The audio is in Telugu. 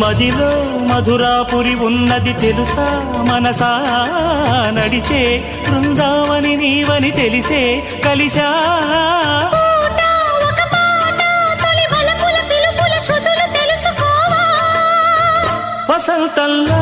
మదిలో మధురాపురి ఉన్నది తెలుసా మనసా నడిచే బృందావని నీవని తెలిసే కలిశా వసంతంలో